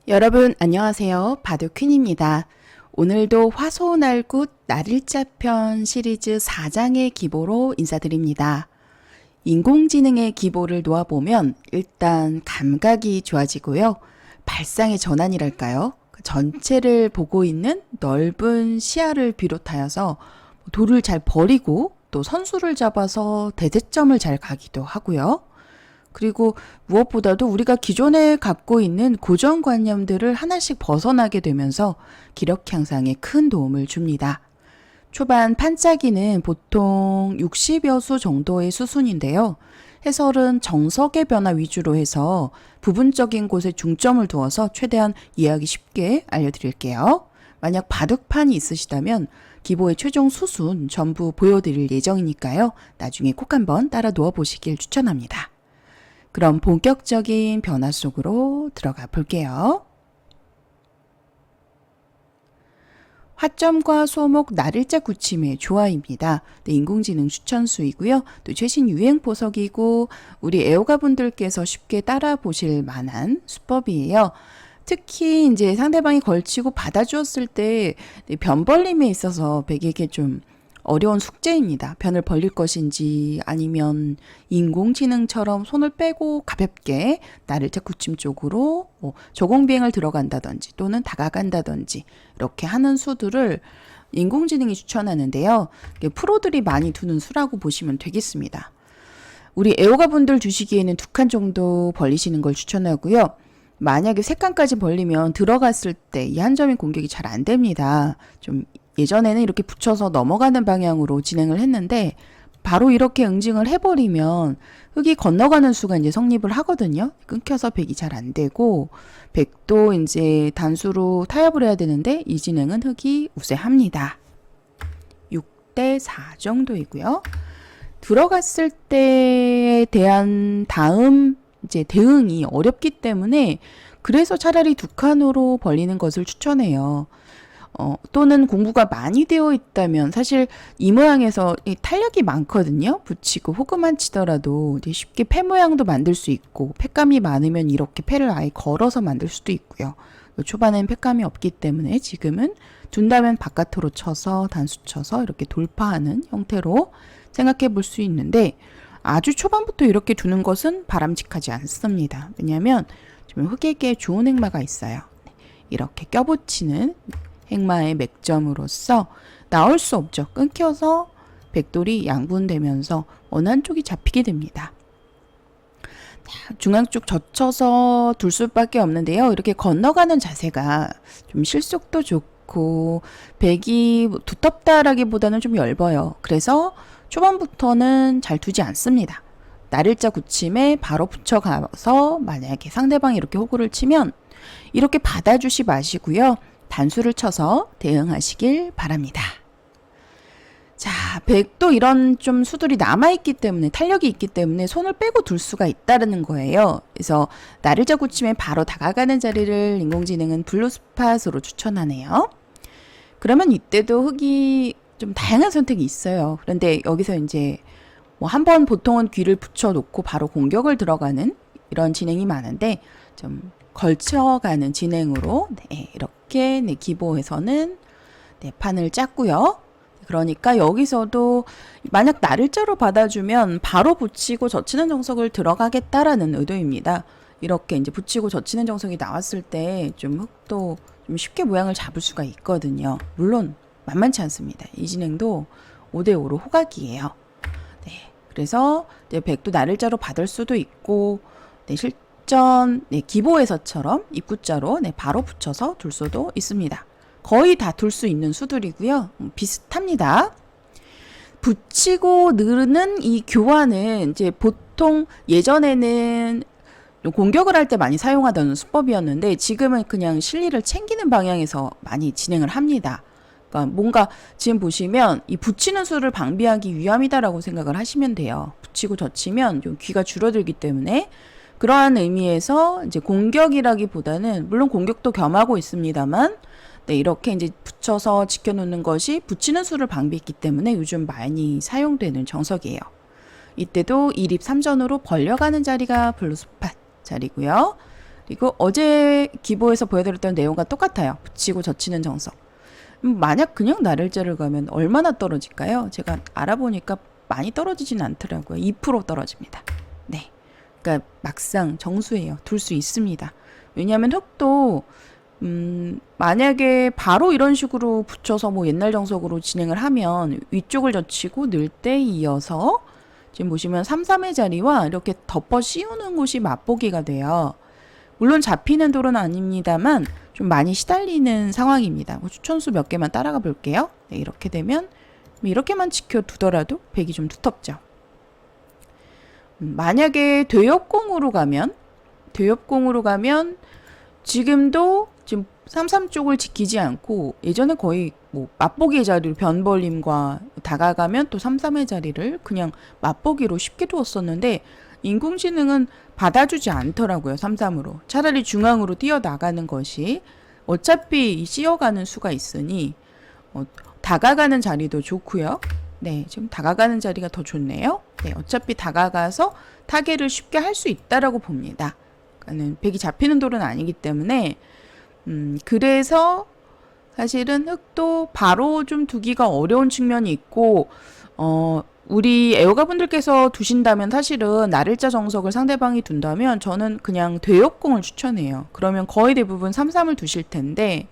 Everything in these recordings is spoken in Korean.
여러분 안녕하세요. 바둑퀸입니다. 오늘도 화소날굿 날일자편 시리즈 4장의 기보로 인사드립니다. 인공지능의 기보를 놓아보면 일단 감각이 좋아지고요. 발상의 전환이랄까요? 전체를 보고 있는 넓은 시야를 비롯하여서 돌을 잘 버리고 또 선수를 잡아서 대대점을 잘 가기도 하고요. 그리고 무엇보다도 우리가 기존에 갖고 있는 고정관념들을 하나씩 벗어나게 되면서 기력 향상에 큰 도움을 줍니다. 초반 판짜기는 보통 60여 수 정도의 수순인데요. 해설은 정석의 변화 위주로 해서 부분적인 곳에 중점을 두어서 최대한 이해하기 쉽게 알려드릴게요. 만약 바둑판이 있으시다면 기보의 최종 수순 전부 보여드릴 예정이니까요. 나중에 꼭 한번 따라 놓아보시길 추천합니다. 그럼 본격적인 변화 속으로 들어가 볼게요. 화점과 소목 날일자 굳힘의 조화입니다. 인공지능 추천수이고요. 또 최신 유행 보석이고 우리 애호가분들께서 쉽게 따라 보실 만한 수법이에요. 특히 이제 상대방이 걸치고 받아주었을 때 변 벌림에 있어서 백에게 좀 어려운 숙제입니다. 변을 벌릴 것인지 아니면 인공지능처럼 손을 빼고 가볍게 날일자 굳힘 쪽으로 저공비행을 들어간다든지 또는 다가간다든지 이렇게 하는 수들을 인공지능이 추천하는데요. 프로들이 많이 두는 수라고 보시면 되겠습니다. 우리 애호가분들 두시기에는 2칸 정도 벌리시는 걸 추천하고요. 만약에 3칸까지 벌리면 들어갔을 때 이 한 점의 공격이 잘 안 됩니다. 좀 예전에는 이렇게 붙여서 넘어가는 방향으로 진행을 했는데 바로 이렇게 응징을 해버리면 흑이 건너가는 수가 이제 성립을 하거든요. 끊겨서 백이 잘 안 되고 백도 이제 단수로 타협을 해야 되는데 이 진행은 흑이 우세합니다. 6대 4 정도이고요. 들어갔을 때에 대한 다음 이제 대응이 어렵기 때문에 그래서 차라리 2칸으로 벌리는 것을 추천해요. 또는 공부가 많이 되어 있다면 사실 이 모양에서 이 탄력이 많거든요. 붙이고 호그만 치더라도 쉽게 패 모양도 만들 수 있고 패감이 많으면 이렇게 패를 아예 걸어서 만들 수도 있고요. 초반엔 패감이 없기 때문에 지금은 둔다면 바깥으로 쳐서 단수 쳐서 이렇게 돌파하는 형태로 생각해 볼 수 있는데 아주 초반부터 이렇게 두는 것은 바람직하지 않습니다. 왜냐하면 지금 흑에게 좋은 행마가 있어요. 이렇게 껴붙이는 행마의 맥점으로서 나올 수 없죠. 끊겨서 백돌이 양분되면서 원한 쪽이 잡히게 됩니다. 중앙 쪽 젖혀서 둘 수밖에 없는데요. 이렇게 건너가는 자세가 좀 실속도 좋고 백이 두텁다라기보다는 좀 얇아요. 그래서 초반부터는 잘 두지 않습니다. 날일자 굳힘에 바로 붙여가서 만약에 상대방이 이렇게 호구를 치면 이렇게 받아주시 마시고요. 단수를 쳐서 대응하시길 바랍니다. 자, 백도 이런 좀 수들이 남아있기 때문에 탄력이 있기 때문에 손을 빼고 둘 수가 있다는 거예요. 그래서 날일자 굳힘에 바로 다가가는 자리를 인공지능은 블루스팟으로 추천하네요. 그러면 이때도 흑이 좀 다양한 선택이 있어요. 그런데 여기서 이제 한번 보통은 귀를 붙여놓고 바로 공격을 들어가는 이런 진행이 많은데 좀 걸쳐가는 진행으로 이렇게 기보에서는 판을 짰고요. 그러니까 여기서도 만약 날일자로 받아주면 바로 붙이고 젖히는 정석을 들어가겠다라는 의도입니다. 이렇게 이제 붙이고 젖히는 정석이 나왔을 때 좀 흑도 좀 쉽게 모양을 잡을 수가 있거든요. 물론 만만치 않습니다. 이 진행도 5대5로 호각이에요. 네, 그래서 백도 날일자로 받을 수도 있고 실전 기보에서처럼 입구자로 바로 붙여서 둘 수도 있습니다. 거의 다 둘 수 있는 수들이고요. 비슷합니다. 붙이고 느는 이 교환은 이제 보통 예전에는 공격을 할 때 많이 사용하던 수법이었는데 지금은 그냥 실리를 챙기는 방향에서 많이 진행을 합니다. 그러니까 뭔가 지금 보시면 이 붙이는 수를 방비하기 위함이다라고 생각을 하시면 돼요. 붙이고 젖히면 좀 귀가 줄어들기 때문에 그러한 의미에서 이제 공격이라기보다는 물론 공격도 겸하고 있습니다만 이렇게 이제 붙여서 지켜놓는 것이 붙이는 수를 방비했기 때문에 요즘 많이 사용되는 정석이에요. 이때도 2립 3전으로 벌려가는 자리가 블루스팟 자리고요. 그리고 어제 기보에서 보여드렸던 내용과 똑같아요. 붙이고 젖히는 정석. 만약 그냥 나를자를 가면 얼마나 떨어질까요? 제가 알아보니까 많이 떨어지진 않더라고요. 2% 떨어집니다. 네. 그러니까 막상 정수예요. 둘 수 있습니다. 왜냐하면 흙도 만약에 바로 이런 식으로 붙여서 뭐 옛날 정석으로 진행을 하면 위쪽을 젖히고 늘 때 이어서 지금 보시면 3, 3의 자리와 이렇게 덮어 씌우는 곳이 맛보기가 돼요. 물론 잡히는 돌은 아닙니다만 좀 많이 시달리는 상황입니다. 추천수 몇 개만 따라가 볼게요. 네, 이렇게 되면 이렇게만 지켜두더라도 백이 좀 두텁죠. 만약에 되엽공으로 가면 지금도 지금 33 쪽을 지키지 않고 예전에 거의 뭐 맛보기의 자리로 변벌림과 다가가면 또 33의 자리를 그냥 맛보기로 쉽게 두었었는데 인공지능은 받아주지 않더라고요. 33으로. 차라리 중앙으로 뛰어나가는 것이 어차피 씌어가는 수가 있으니 다가가는 자리도 좋고요. 네, 지금 다가가는 자리가 더 좋네요. 네, 어차피 다가가서 타겟을 쉽게 할 수 있다라고 봅니다. 그러니까는 백이 잡히는 돌은 아니기 때문에 그래서 사실은 흙도 바로 좀 두기가 어려운 측면이 있고 우리 애호가분들께서 두신다면 사실은 나를자 정석을 상대방이 둔다면 저는 그냥 되엽공을 추천해요. 그러면 거의 대부분 3-3을 두실 텐데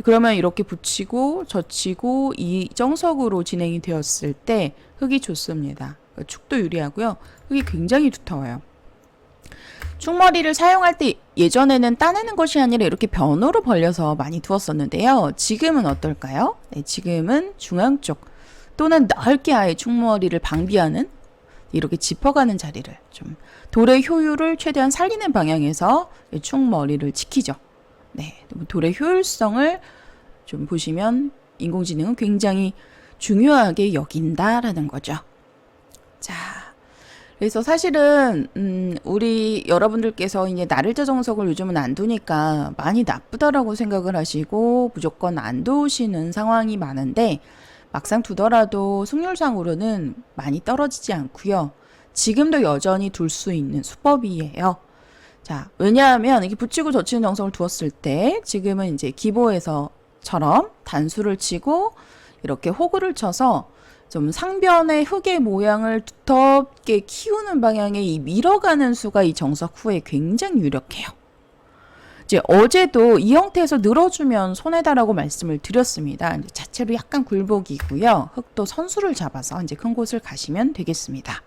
그러면 이렇게 붙이고 젖히고 이 정석으로 진행이 되었을 때 흙이 좋습니다. 축도 유리하고요. 흙이 굉장히 두터워요. 축머리를 사용할 때 예전에는 따내는 것이 아니라 이렇게 변호로 벌려서 많이 두었었는데요. 지금은 어떨까요? 네, 지금은 중앙 쪽 또는 넓게 아예 축머리를 방비하는 이렇게 짚어가는 자리를 좀 돌의 효율을 최대한 살리는 방향에서 축머리를 지키죠. 네, 돌의 효율성을 좀 보시면 인공지능은 굉장히 중요하게 여긴다라는 거죠. 자, 그래서 사실은 우리 여러분들께서 이제 나를자 정석을 요즘은 안 두니까 많이 나쁘다라고 생각을 하시고 무조건 안 두시는 상황이 많은데 막상 두더라도 승률상으로는 많이 떨어지지 않고요. 지금도 여전히 둘 수 있는 수법이에요. 자, 왜냐하면 이렇게 붙이고 젖히는 정석을 두었을 때 지금은 이제 기보에서처럼 단수를 치고 이렇게 호구를 쳐서 좀 상변의 흙의 모양을 두텁게 키우는 방향에 이 밀어가는 수가 이 정석 후에 굉장히 유력해요. 이제 어제도 이 형태에서 늘어주면 손해다라고 말씀을 드렸습니다. 이제 자체로 약간 굴복이고요. 흙도 선수를 잡아서 이제 큰 곳을 가시면 되겠습니다.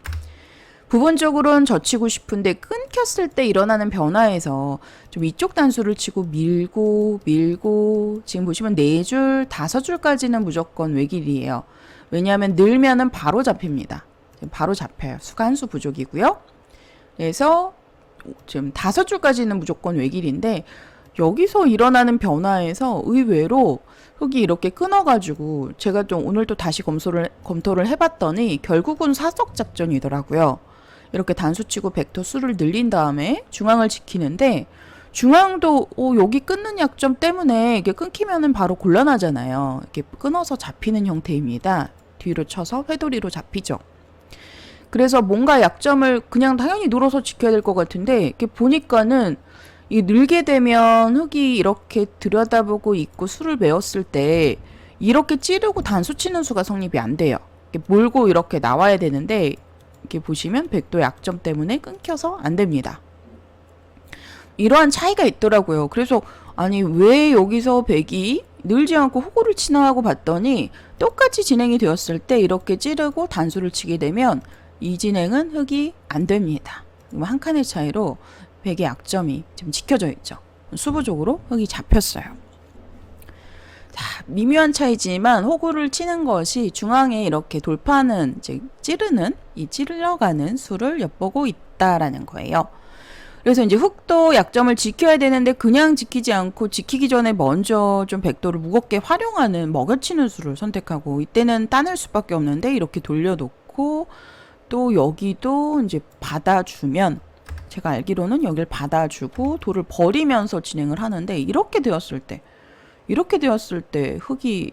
부분적으로는 젖히고 싶은데 끊겼을 때 일어나는 변화에서 좀 이쪽 단수를 치고 밀고 지금 보시면 4줄, 5줄까지는 무조건 외길이에요. 왜냐하면 늘면은 바로 잡힙니다. 바로 잡혀요. 수가 한 수 부족이고요. 그래서 지금 5줄까지는 무조건 외길인데 여기서 일어나는 변화에서 의외로 흙이 이렇게 끊어가지고 제가 좀 오늘 또 다시 검토를 해봤더니 결국은 사석 작전이더라고요. 이렇게 단수치고 벡터 수를 늘린 다음에 중앙을 지키는데 중앙도 여기 끊는 약점 때문에 이게 끊기면은 바로 곤란하잖아요. 이렇게 끊어서 잡히는 형태입니다. 뒤로 쳐서 회돌이로 잡히죠. 그래서 뭔가 약점을 그냥 당연히 눌어서 지켜야 될 것 같은데 이렇게 보니까는 이 늘게 되면 흙이 이렇게 들여다보고 있고 수를 메웠을 때 이렇게 찌르고 단수 치는 수가 성립이 안 돼요. 이렇게 몰고 이렇게 나와야 되는데 이렇게 보시면 백도 약점 때문에 끊겨서 안 됩니다. 이러한 차이가 있더라고요. 그래서 아니 왜 여기서 백이 늘지 않고 호구를 치나 하고 봤더니 똑같이 진행이 되었을 때 이렇게 찌르고 단수를 치게 되면 이 진행은 흙이 안 됩니다. 한 칸의 차이로 백의 약점이 지금 지켜져 있죠. 수부적으로 흙이 잡혔어요. 자, 미묘한 차이지만 호구를 치는 것이 중앙에 이렇게 돌파하는 이제 찌르는 이 찔러가는 수를 엿보고 있다라는 거예요. 그래서 이제 흙도 약점을 지켜야 되는데 그냥 지키지 않고 지키기 전에 먼저 좀 백도를 무겁게 활용하는 먹여치는 수를 선택하고 이때는 따낼 수밖에 없는데 이렇게 돌려놓고 또 여기도 이제 받아주면 제가 알기로는 여기를 받아주고 돌을 버리면서 진행을 하는데 이렇게 되었을 때 흙이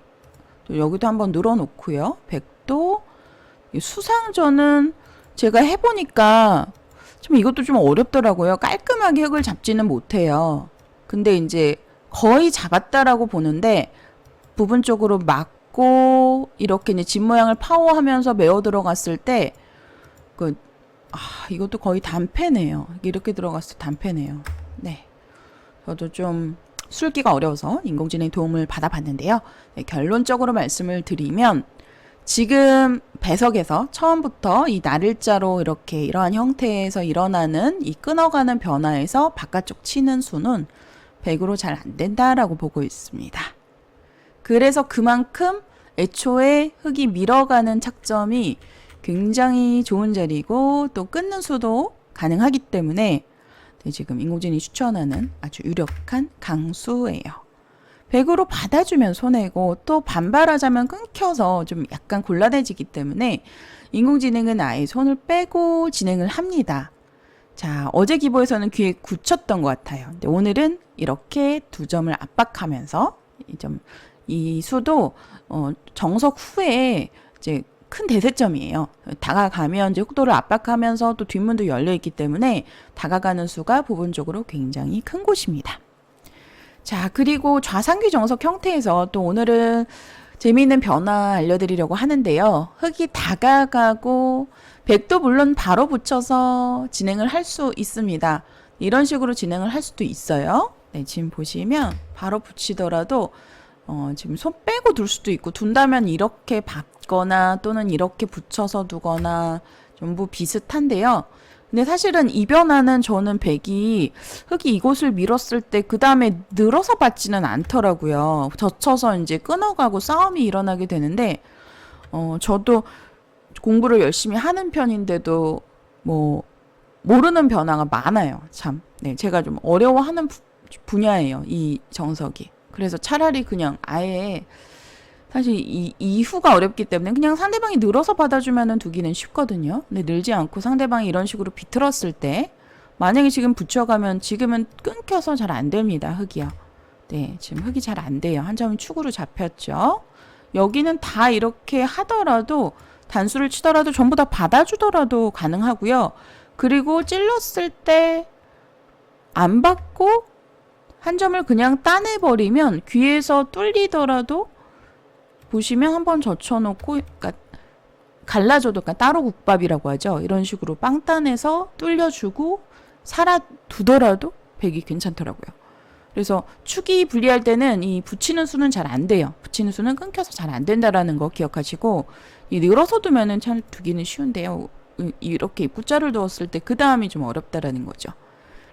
또 여기도 한번 늘어놓고요. 백도 수상전은 제가 해보니까 좀 이것도 좀 어렵더라고요. 깔끔하게 흙을 잡지는 못해요. 근데 이제 거의 잡았다라고 보는데 부분적으로 막고 이렇게 이제 집 모양을 파워하면서 메어 들어갔을 때 그, 이것도 거의 단패네요. 이렇게 들어갔을 때 단패네요. 네. 저도 좀 술기가 어려워서 인공지능 도움을 받아봤는데요. 네, 결론적으로 말씀을 드리면 지금 배석에서 처음부터 이 나를자로 이렇게 이러한 형태에서 일어나는 이 끊어가는 변화에서 바깥쪽 치는 수는 100으로 잘 안 된다라고 보고 있습니다. 그래서 그만큼 애초에 흙이 밀어가는 착점이 굉장히 좋은 자리고 또 끊는 수도 가능하기 때문에 지금 인공지능이 추천하는 아주 유력한 강수예요. 100으로 받아주면 손해고 또 반발하자면 끊겨서 좀 약간 곤란해지기 때문에 인공지능은 아예 손을 빼고 진행을 합니다. 자, 어제 기보에서는 귀에 굳혔던 것 같아요. 근데 오늘은 이렇게 두 점을 압박하면서 이 수도 정석 후에 이제 큰 대세점이에요. 다가가면 이제 흑도를 압박하면서 또 뒷문도 열려 있기 때문에 다가가는 수가 부분적으로 굉장히 큰 곳입니다. 자, 그리고 좌상귀 정석 형태에서 또 오늘은 재미있는 변화 알려드리려고 하는데요. 흙이 다가가고 100도 물론 바로 붙여서 진행을 할 수 있습니다. 이런 식으로 진행을 할 수도 있어요. 네, 지금 보시면 바로 붙이더라도 지금 손 빼고 둘 수도 있고 둔다면 이렇게 받거나 또는 이렇게 붙여서 두거나 전부 비슷한데요. 근데 사실은 이 변화는 저는 흙이 이곳을 밀었을 때 그 다음에 늘어서 받지는 않더라고요. 젖혀서 이제 끊어가고 싸움이 일어나게 되는데 저도 공부를 열심히 하는 편인데도 모르는 변화가 많아요. 참. 네, 제가 좀 어려워하는 분야예요. 이 정석이. 그래서 차라리 그냥 아예 사실 이후가 어렵기 때문에 그냥 상대방이 늘어서 받아주면은 두기는 쉽거든요. 근데 늘지 않고 상대방이 이런 식으로 비틀었을 때 만약에 지금 붙여가면 지금은 끊겨서 잘 안 됩니다. 흙이요. 네, 지금 흙이 잘 안 돼요. 한 점은 축으로 잡혔죠. 여기는 다 이렇게 하더라도 단수를 치더라도 전부 다 받아주더라도 가능하고요. 그리고 찔렀을 때 안 받고 한 점을 그냥 따내버리면 귀에서 뚫리더라도 보시면 한번 젖혀놓고 그러니까 갈라줘도 그러니까 따로 국밥이라고 하죠. 이런 식으로 빵 따내서 뚫려주고 살아두더라도 100이 괜찮더라고요. 그래서 축이 불리할 때는 이 붙이는 수는 잘 안 돼요. 붙이는 수는 끊겨서 잘 안 된다라는 거 기억하시고 이 늘어서 두면은 잘 두기는 쉬운데요. 이렇게 입구자를 두었을 때 그 다음이 좀 어렵다라는 거죠.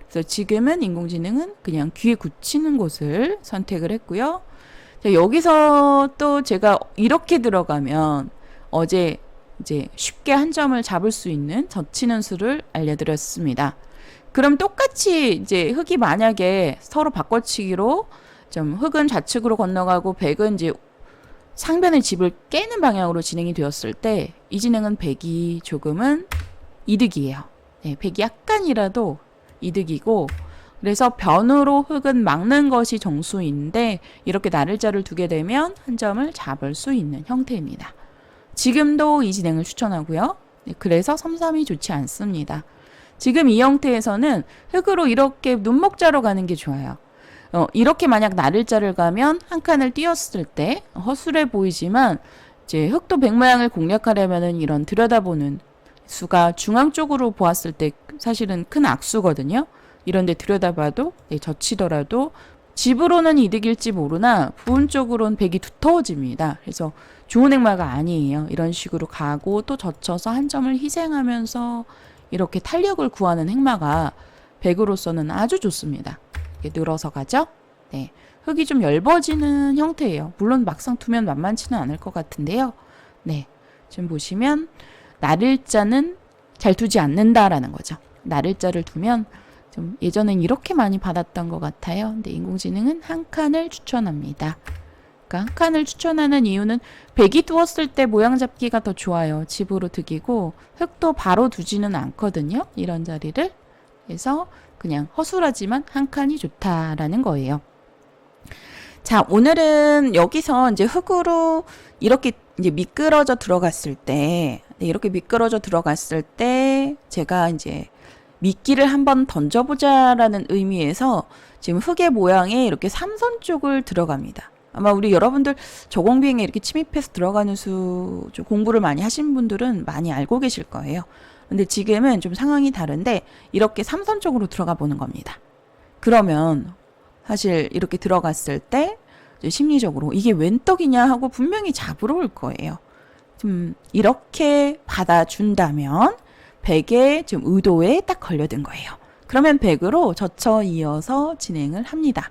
그래서 지금은 인공지능은 그냥 귀에 굳히는 곳을 선택을 했고요. 자, 여기서 또 제가 이렇게 들어가면 어제 이제 쉽게 한 점을 잡을 수 있는 젖히는 수를 알려드렸습니다. 그럼 똑같이 이제 흙이 만약에 서로 바꿔치기로 좀 흙은 좌측으로 건너가고 100은 이제 상변의 집을 깨는 방향으로 진행이 되었을 때 이 진행은 100이 조금은 이득이에요. 네, 100이 약간이라도 이득이고 그래서 변으로 흙은 막는 것이 정수인데 이렇게 나를자를 두게 되면 한 점을 잡을 수 있는 형태입니다. 지금도 이 진행을 추천하고요. 네, 그래서 섬섬이 좋지 않습니다. 지금 이 형태에서는 흙으로 이렇게 눈목자로 가는 게 좋아요. 이렇게 만약 나를자를 가면 한 칸을 띄었을 때 허술해 보이지만 이제 흙도 백 모양을 공략하려면은 이런 들여다보는 수가 중앙 쪽으로 보았을 때 사실은 큰 악수거든요. 이런데 들여다봐도 젖히더라도 집으로는 이득일지 모르나 부분적으로는 100이 두터워집니다. 그래서 좋은 행마가 아니에요. 이런 식으로 가고 또 젖혀서 한 점을 희생하면서 이렇게 탄력을 구하는 행마가 100으로서는 아주 좋습니다. 이렇게 늘어서 가죠. 네, 흙이 좀 얇아지는 형태예요. 물론 막상 두면 만만치는 않을 것 같은데요. 네, 지금 보시면 나를자는 잘 두지 않는다라는 거죠. 나를자를 두면 좀 예전엔 이렇게 많이 받았던 것 같아요. 근데 인공지능은 한 칸을 추천합니다. 그러니까 한 칸을 추천하는 이유는 100이 두었을 때 모양 잡기가 더 좋아요. 집으로 득이고 흙도 바로 두지는 않거든요. 이런 자리를. 그래서 그냥 허술하지만 한 칸이 좋다라는 거예요. 자, 오늘은 여기서 이제 흙으로 이렇게 이제 미끄러져 들어갔을 때, 이렇게 미끄러져 들어갔을 때 제가 이제 미끼를 한번 던져보자라는 의미에서 지금 흙의 모양에 이렇게 삼선 쪽을 들어갑니다. 아마 우리 여러분들 저공비행에 이렇게 침입해서 들어가는 좀 공부를 많이 하신 분들은 많이 알고 계실 거예요. 근데 지금은 좀 상황이 다른데 이렇게 삼선 쪽으로 들어가 보는 겁니다. 그러면 사실 이렇게 들어갔을 때 심리적으로 이게 웬 떡이냐 하고 분명히 잡으러 올 거예요. 좀 이렇게 받아준다면 100의 좀 의도에 딱 걸려든 거예요. 그러면 100으로 젖혀 이어서 진행을 합니다.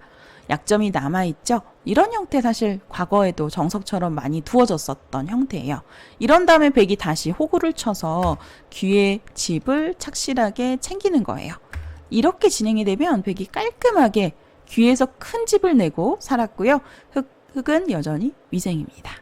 약점이 남아있죠? 이런 형태 사실 과거에도 정석처럼 많이 두어졌었던 형태예요. 이런 다음에 100이 다시 호구를 쳐서 귀의 집을 착실하게 챙기는 거예요. 이렇게 진행이 되면 100이 깔끔하게 귀에서 큰 집을 내고 살았고요. 흙은 여전히 위생입니다.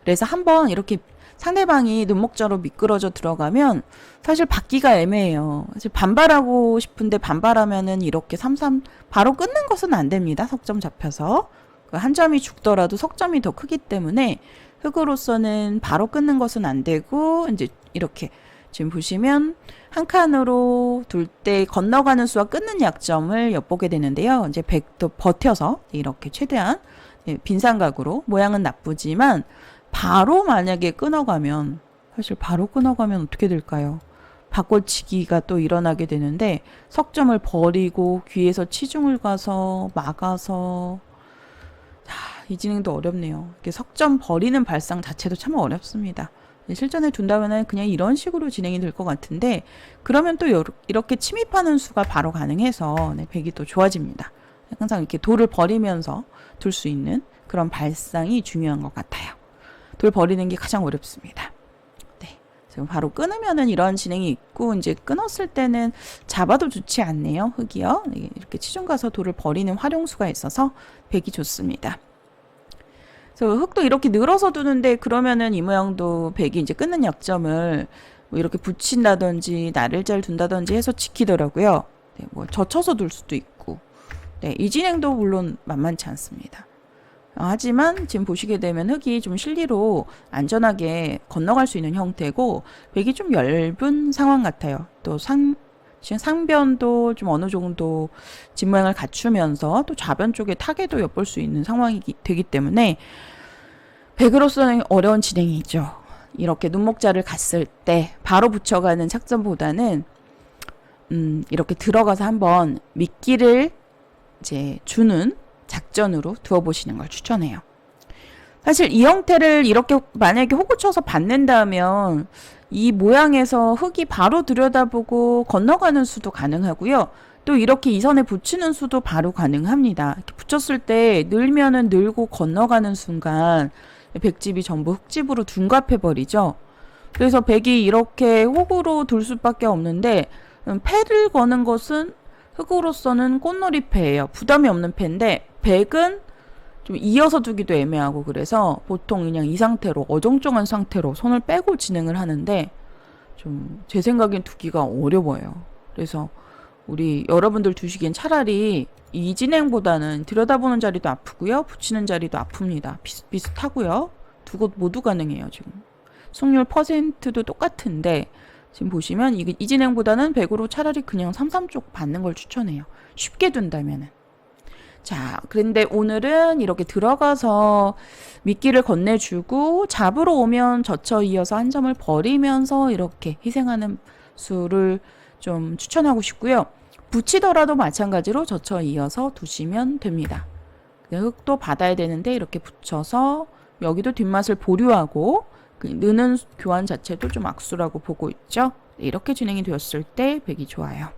그래서 한번 이렇게 상대방이 눈목자로 미끄러져 들어가면 사실 받기가 애매해요. 사실 반발하고 싶은데 반발하면은 이렇게 삼삼 바로 끊는 것은 안 됩니다. 석점 잡혀서. 한 점이 죽더라도 석점이 더 크기 때문에 흙으로서는 바로 끊는 것은 안 되고 이제 이렇게 지금 보시면 한 칸으로 둘 때 건너가는 수와 끊는 약점을 엿보게 되는데요. 이제 100도 버텨서 이렇게 최대한 빈삼각으로 모양은 나쁘지만 바로 만약에 끊어가면 사실 바로 끊어가면 어떻게 될까요? 바꿔치기가 또 일어나게 되는데 석점을 버리고 귀에서 치중을 가서 막아서 이 진행도 어렵네요. 이렇게 석점 버리는 발상 자체도 참 어렵습니다. 실전에 둔다면 그냥 이런 식으로 진행이 될 것 같은데 그러면 또 이렇게 침입하는 수가 바로 가능해서 100이 또 좋아집니다. 항상 이렇게 돌을 버리면서 둘 수 있는 그런 발상이 중요한 것 같아요. 돌 버리는 게 가장 어렵습니다. 네. 지금 바로 끊으면은 이런 진행이 있고, 이제 끊었을 때는 잡아도 좋지 않네요. 흙이요. 이렇게 치중 가서 돌을 버리는 활용수가 있어서 100이 좋습니다. 그래서 흙도 이렇게 늘어서 두는데, 그러면은 이 모양도 100이 이제 끊는 약점을 뭐 이렇게 붙인다든지, 날을 잘 둔다든지 해서 지키더라고요. 네, 뭐 젖혀서 둘 수도 있고. 네, 이 진행도 물론 만만치 않습니다. 하지만 지금 보시게 되면 흙이 좀 실리로 안전하게 건너갈 수 있는 형태고, 백이 좀 얇은 상황 같아요. 또 지금 상변도 좀 어느 정도 집 모양을 갖추면서 또 좌변 쪽에 타겟도 엿볼 수 있는 상황이 되기 때문에 백으로서는 어려운 진행이 있죠. 이렇게 눈목자를 갔을 때 바로 붙여가는 착점보다는 이렇게 들어가서 한번 미끼를 이제 주는 작전으로 두어보시는 걸 추천해요. 사실 이 형태를 이렇게 만약에 호구 쳐서 받는다면 이 모양에서 흙이 바로 들여다보고 건너가는 수도 가능하고요. 또 이렇게 이 선에 붙이는 수도 바로 가능합니다. 이렇게 붙였을 때 늘면은 늘고 건너가는 순간 백집이 전부 흙집으로 둔갑해버리죠. 그래서 백이 이렇게 호구로 둘 수밖에 없는데 패를 거는 것은 흙으로서는 꽃놀이 패예요. 부담이 없는 패인데 백은 좀 이어서 두기도 애매하고 그래서 보통 그냥 이 상태로 어정쩡한 상태로 손을 빼고 진행을 하는데 좀 제 생각엔 두기가 어려워요. 그래서 우리 여러분들 두시기엔 차라리 이 진행보다는 들여다보는 자리도 아프고요. 붙이는 자리도 아픕니다. 비슷비슷하고요. 두 곳 모두 가능해요. 지금 승률 퍼센트도 똑같은데 지금 보시면 이 진행보다는 100으로 차라리 그냥 33쪽 받는 걸 추천해요. 쉽게 둔다면은. 자, 그런데 오늘은 이렇게 들어가서 미끼를 건네주고 잡으러 오면 젖혀 이어서 한 점을 버리면서 이렇게 희생하는 수를 좀 추천하고 싶고요. 붙이더라도 마찬가지로 젖혀 이어서 두시면 됩니다. 흙도 받아야 되는데 이렇게 붙여서 여기도 뒷맛을 보류하고 느는 교환 자체도 좀 악수라고 보고 있죠. 이렇게 진행이 되었을 때 백이 좋아요.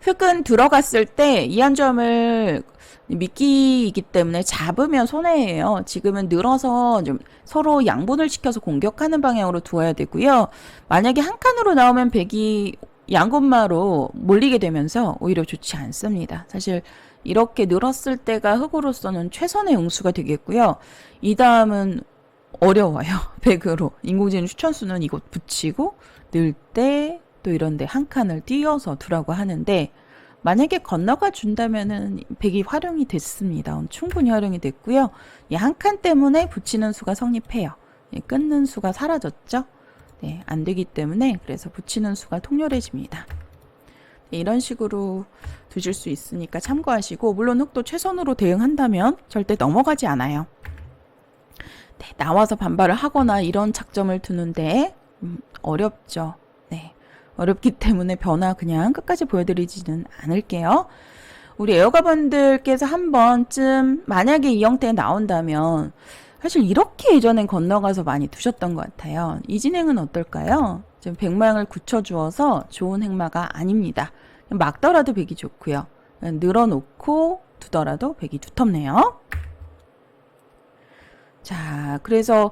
흙은 들어갔을 때 이 한 점을 미끼이기 때문에 잡으면 손해예요. 지금은 늘어서 좀 서로 양분을 시켜서 공격하는 방향으로 두어야 되고요. 만약에 한 칸으로 나오면 백이 양곳마로 몰리게 되면서 오히려 좋지 않습니다. 사실 이렇게 늘었을 때가 흙으로서는 최선의 응수가 되겠고요. 이 다음은 어려워요. 백으로. 인공지능 추천수는 이곳 붙이고 늘 때 또 이런데 한 칸을 띄어서 두라고 하는데 만약에 건너가 준다면은 백이 활용이 됐습니다. 충분히 활용이 됐고요. 이 한 칸 때문에 붙이는 수가 성립해요. 끊는 수가 사라졌죠. 네, 안 되기 때문에 그래서 붙이는 수가 통렬해집니다. 네, 이런 식으로 두실 수 있으니까 참고하시고, 물론 흑도 최선으로 대응한다면 절대 넘어가지 않아요. 네, 나와서 반발을 하거나 이런 작점을 두는데 어렵죠. 네, 어렵기 때문에 변화 그냥 끝까지 보여드리지는 않을게요. 우리 애호가분들께서 한 번쯤 만약에 이 형태에 나온다면 사실 이렇게 예전엔 건너가서 많이 두셨던 것 같아요. 이 진행은 어떨까요? 지금 백 모양을 굳혀주어서 좋은 행마가 아닙니다. 막더라도 백이 좋고요. 늘어놓고 두더라도 백이 두텁네요. 자, 그래서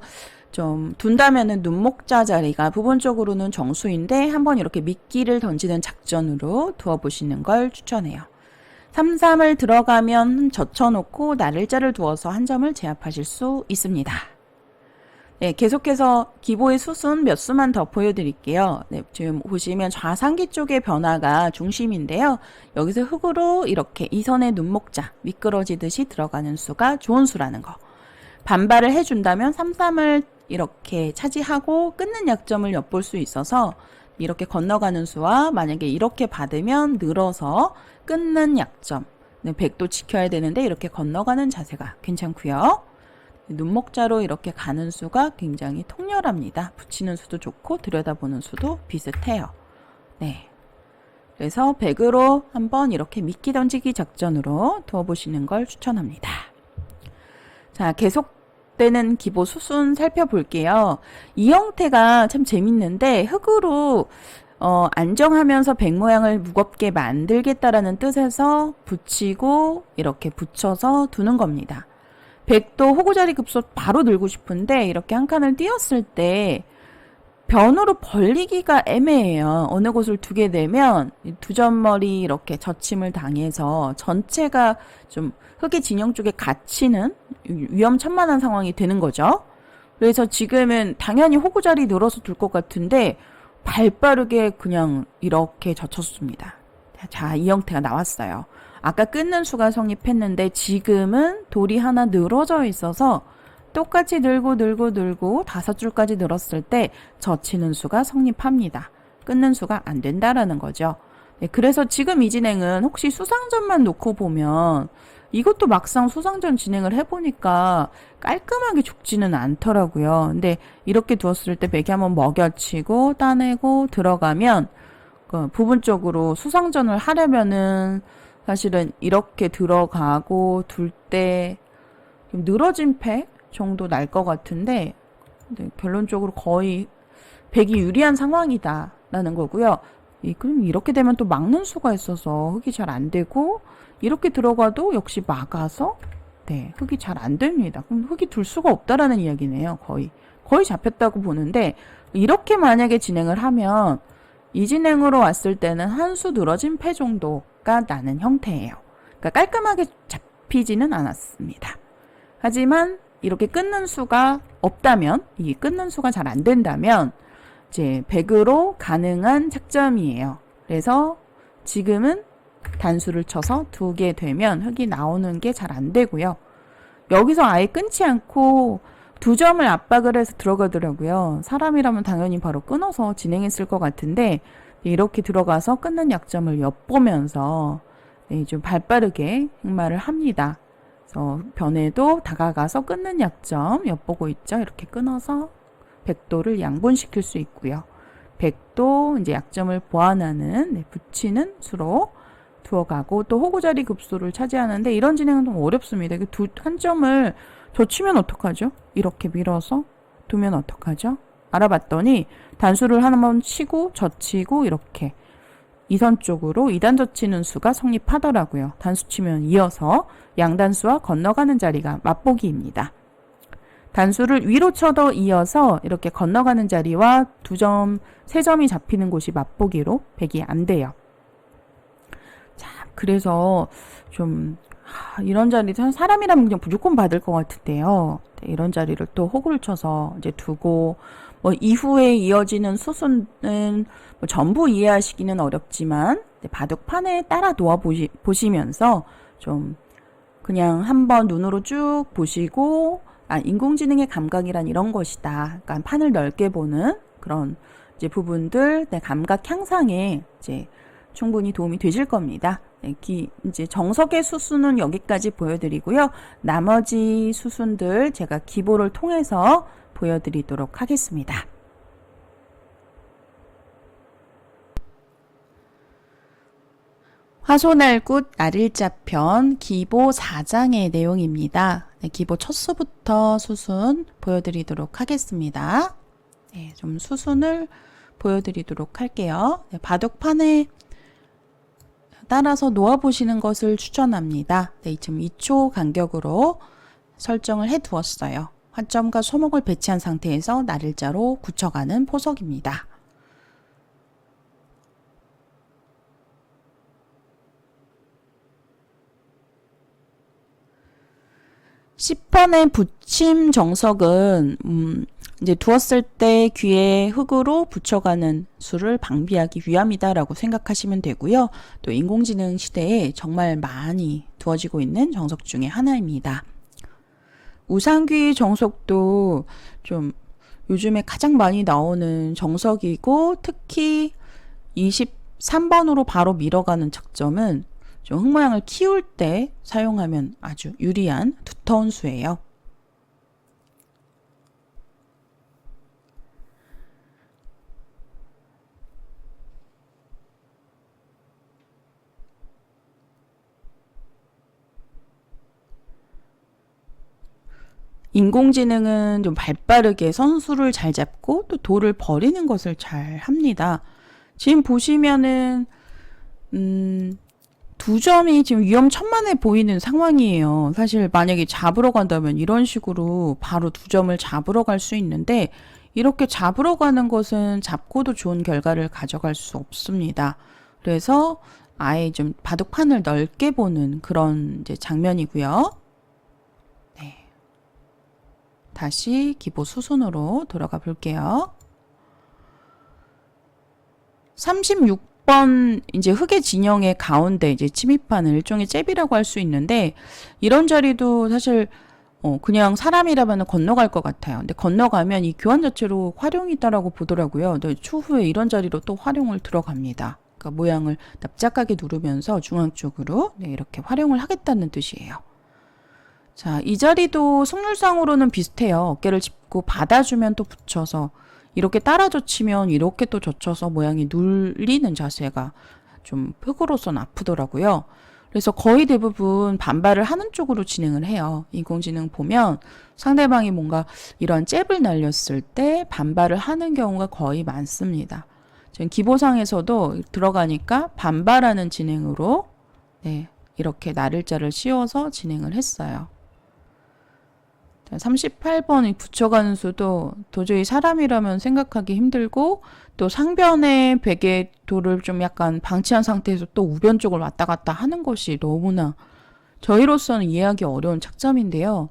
좀 둔다면은 눈목자 자리가 부분적으로는 정수인데 한번 이렇게 미끼를 던지는 작전으로 두어보시는 걸 추천해요. 3-3을 들어가면 젖혀놓고 나를자를 두어서 한 점을 제압하실 수 있습니다. 네, 계속해서 기보의 수순 몇 수만 더 보여드릴게요. 네, 지금 보시면 좌상기 쪽의 변화가 중심인데요. 여기서 흙으로 이렇게 이선의 눈목자 미끄러지듯이 들어가는 수가 좋은 수라는 거. 반발을 해준다면 3-3을 이렇게 차지하고 끊는 약점을 엿볼 수 있어서 이렇게 건너가는 수와 만약에 이렇게 받으면 늘어서 끊는 약점, 네, 백도 지켜야 되는데 이렇게 건너가는 자세가 괜찮고요. 눈목자로 이렇게 가는 수가 굉장히 통렬합니다. 붙이는 수도 좋고 들여다보는 수도 비슷해요. 네, 그래서 백으로 한번 이렇게 미끼 던지기 작전으로 두어보시는 걸 추천합니다. 자, 계속되는 기보 수순 살펴볼게요. 이 형태가 참 재밌는데 흙으로 안정하면서 백 모양을 무겁게 만들겠다라는 뜻에서 붙이고 이렇게 붙여서 두는 겁니다. 백도 호구자리 급소 바로 늘고 싶은데 이렇게 한 칸을 띄었을 때 변으로 벌리기가 애매해요. 어느 곳을 두게 되면 두 점머리 이렇게 젖힘을 당해서 전체가 좀 흙의 진영 쪽에 갇히는 위험천만한 상황이 되는 거죠. 그래서 지금은 당연히 호구자리 늘어서 둘 것 같은데 발빠르게 그냥 이렇게 젖혔습니다. 자, 이 형태가 나왔어요. 아까 끊는 수가 성립했는데 지금은 돌이 하나 늘어져 있어서 똑같이 늘고 5줄까지 늘었을 때 젖히는 수가 성립합니다. 끊는 수가 안 된다라는 거죠. 네, 그래서 지금 이 진행은 혹시 수상전만 놓고 보면 이것도 막상 수상전 진행을 해보니까 깔끔하게 죽지는 않더라고요. 근데 이렇게 두었을 때 백이 한번 먹여치고 따내고 들어가면 부분적으로 수상전을 하려면은 사실은 이렇게 들어가고 둘 때 늘어진 패 정도 날 것 같은데 결론적으로 거의 백이 유리한 상황이다라는 거고요. 그럼 이렇게 되면 또 막는 수가 있어서 흙이 잘 안 되고 이렇게 들어가도 역시 막아서 네, 흙이 잘 안 됩니다. 그럼 흙이 둘 수가 없다라는 이야기네요. 거의 잡혔다고 보는데 이렇게 만약에 진행을 하면 이 진행으로 왔을 때는 한 수 늘어진 패 정도가 나는 형태예요. 그러니까 깔끔하게 잡히지는 않았습니다. 하지만 이렇게 끊는 수가 없다면, 이 끊는 수가 잘 안 된다면 이제 백으로 가능한 착점이에요. 그래서 지금은 단수를 쳐서 두게 되면 흙이 나오는 게 잘 안 되고요. 여기서 아예 끊지 않고 두 점을 압박을 해서 들어가더라고요. 사람이라면 당연히 바로 끊어서 진행했을 것 같은데 이렇게 들어가서 끊는 약점을 엿보면서 좀 발빠르게 행마를 합니다. 그래서 변에도 다가가서 끊는 약점 엿보고 있죠. 이렇게 끊어서 백도를 양분시킬 수 있고요. 백도 이제 약점을 보완하는 붙이는 수로 두어가고 또 호구자리 급소를 차지하는데 이런 진행은 좀 어렵습니다. 한 점을 젖히면 어떡하죠? 이렇게 밀어서 두면 어떡하죠? 알아봤더니 단수를 하나만 치고 젖히고 이렇게 이선 쪽으로 2단 젖히는 수가 성립하더라고요. 단수 치면 이어서 양단수와 건너가는 자리가 맛보기입니다. 단수를 위로 쳐도 이어서 이렇게 건너가는 자리와 2점, 3점이 잡히는 곳이 맛보기로 백이 안 돼요. 자, 그래서 좀 이런 자리 사람이라면 그냥 무조건 받을 것 같은데요. 이런 자리를 또 호구를 쳐서 이제 두고 이후에 이어지는 수순은 전부 이해하시기는 어렵지만 바둑판에 따라 놓아 보시면서 좀 그냥 한번 눈으로 쭉 보시고 인공지능의 감각이란 이런 것이다. 그러니까 판을 넓게 보는 그런 이제 부분들, 네, 감각 향상에 이제 충분히 도움이 되실 겁니다. 네, 이제 정석의 수순은 여기까지 보여드리고요. 나머지 수순들 제가 기보를 통해서 보여드리도록 하겠습니다. 화소날굿 날일자편 기보 4장의 내용입니다. 네, 기보 첫 수부터 수순 보여드리도록 하겠습니다. 네, 좀 수순을 보여드리도록 할게요. 네, 바둑판에 따라서 놓아보시는 것을 추천합니다. 네, 2.2초 간격으로 설정을 해 두었어요. 화점과 소목을 배치한 상태에서 날일자로 굳혀가는 포석입니다. 10번의 붙임 정석은 이제 두었을 때 귀에 흙으로 붙여가는 수를 방비하기 위함이다라고 생각하시면 되고요. 또 인공지능 시대에 정말 많이 두어지고 있는 정석 중에 하나입니다. 우상귀 정석도 좀 요즘에 가장 많이 나오는 정석이고, 특히 23번으로 바로 밀어가는 작점은 좀 흙 모양을 키울 때 사용하면 아주 유리한 두터운 수예요. 인공지능은 좀 발빠르게 선수를 잘 잡고 또 돌을 버리는 것을 잘 합니다. 지금 보시면은 두 점이 지금 위험천만해 보이는 상황이에요. 사실 만약에 잡으러 간다면 이런 식으로 바로 두 점을 잡으러 갈 수 있는데, 이렇게 잡으러 가는 것은 잡고도 좋은 결과를 가져갈 수 없습니다. 그래서 아예 좀 바둑판을 넓게 보는 그런 이제 장면이고요. 네. 다시 기보 수순으로 돌아가 볼게요. 36번 이제 흙의 진영의 가운데 이제 침입하는 일종의 잽이라고 할 수 있는데, 이런 자리도 사실 그냥 사람이라면 건너갈 것 같아요. 근데 건너가면 이 교환 자체로 활용이 있다라고 보더라고요. 근데 추후에 이런 자리로 또 활용을 들어갑니다. 그러니까 모양을 납작하게 누르면서 중앙 쪽으로 이렇게 활용을 하겠다는 뜻이에요. 자, 이 자리도 승률상으로는 비슷해요. 어깨를 짚고 받아주면 또 붙여서, 이렇게 따라 젖히면 이렇게 또 젖혀서 모양이 눌리는 자세가 좀 흙으로선 아프더라고요. 그래서 거의 대부분 반발을 하는 쪽으로 진행을 해요. 인공지능 보면 상대방이 뭔가 이런 잽을 날렸을 때 반발을 하는 경우가 거의 많습니다. 지금 기보상에서도 들어가니까 반발하는 진행으로 이렇게 날일자를 씌워서 진행을 했어요. 38번이 붙여가는 수도 도저히 사람이라면 생각하기 힘들고, 또 상변의 베개 돌을 좀 약간 방치한 상태에서 또 우변 쪽을 왔다 갔다 하는 것이 너무나 저희로서는 이해하기 어려운 착점인데요.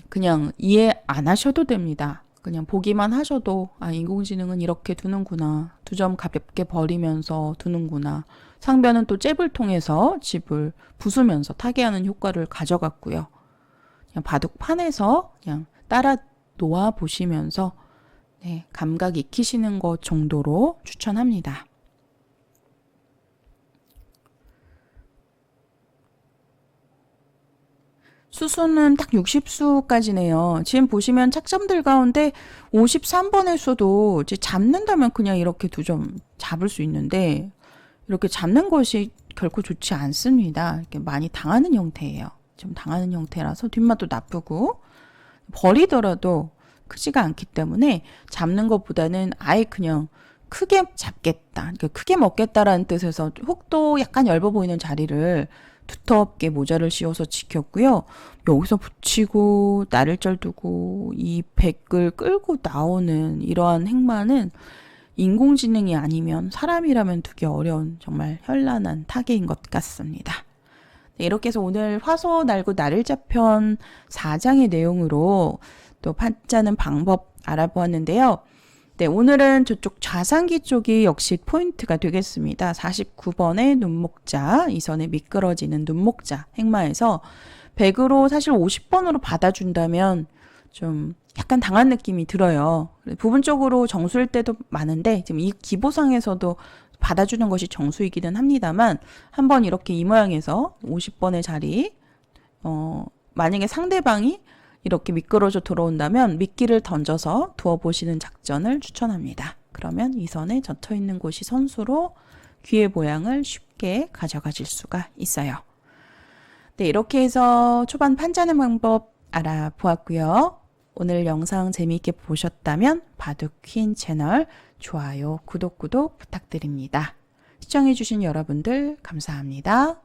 그냥 이해 안 하셔도 됩니다. 그냥 보기만 하셔도 인공지능은 이렇게 두는구나, 두 점 가볍게 버리면서 두는구나, 상변은 또 잽을 통해서 집을 부수면서 타개하는 효과를 가져갔고요. 그냥 바둑판에서 그냥 따라 놓아 보시면서 감각 익히시는 것 정도로 추천합니다. 수수는 딱 60수까지네요. 지금 보시면 착점들 가운데 53번의 수도 이제 잡는다면 그냥 이렇게 두 점 잡을 수 있는데, 이렇게 잡는 것이 결코 좋지 않습니다. 이렇게 많이 당하는 형태예요. 좀 당하는 형태라서 뒷맛도 나쁘고, 버리더라도 크지가 않기 때문에 잡는 것보다는 아예 그냥 크게 잡겠다, 그러니까 크게 먹겠다라는 뜻에서 흙도 약간 얇아 보이는 자리를 두텁게 모자를 씌워서 지켰고요. 여기서 붙이고 날일절 두고 이 백을 끌고 나오는 이러한 행만은 인공지능이 아니면 사람이라면 두기 어려운 정말 현란한 타개인 것 같습니다. 이렇게 해서 오늘 화소날굿 날일자편 4장의 내용으로 또 판짜는 방법 알아보았는데요. 오늘은 저쪽 좌상기 쪽이 역시 포인트가 되겠습니다. 49번의 눈목자, 이선에 미끄러지는 눈목자 행마에서 100으로 사실 50번으로 받아준다면 좀 약간 당한 느낌이 들어요. 부분적으로 정수일 때도 많은데 지금 이 기보상에서도 받아주는 것이 정수이기는 합니다만 한번 이렇게 이 모양에서 50번의 자리 만약에 상대방이 이렇게 미끄러져 들어온다면 미끼를 던져서 두어보시는 작전을 추천합니다. 그러면 이 선에 젖혀 있는 곳이 선수로 귀의 모양을 쉽게 가져가실 수가 있어요. 네, 이렇게 해서 초반 판자는 방법 알아보았고요. 오늘 영상 재미있게 보셨다면 바둑퀸 채널 좋아요, 구독 부탁드립니다. 시청해주신 여러분들 감사합니다.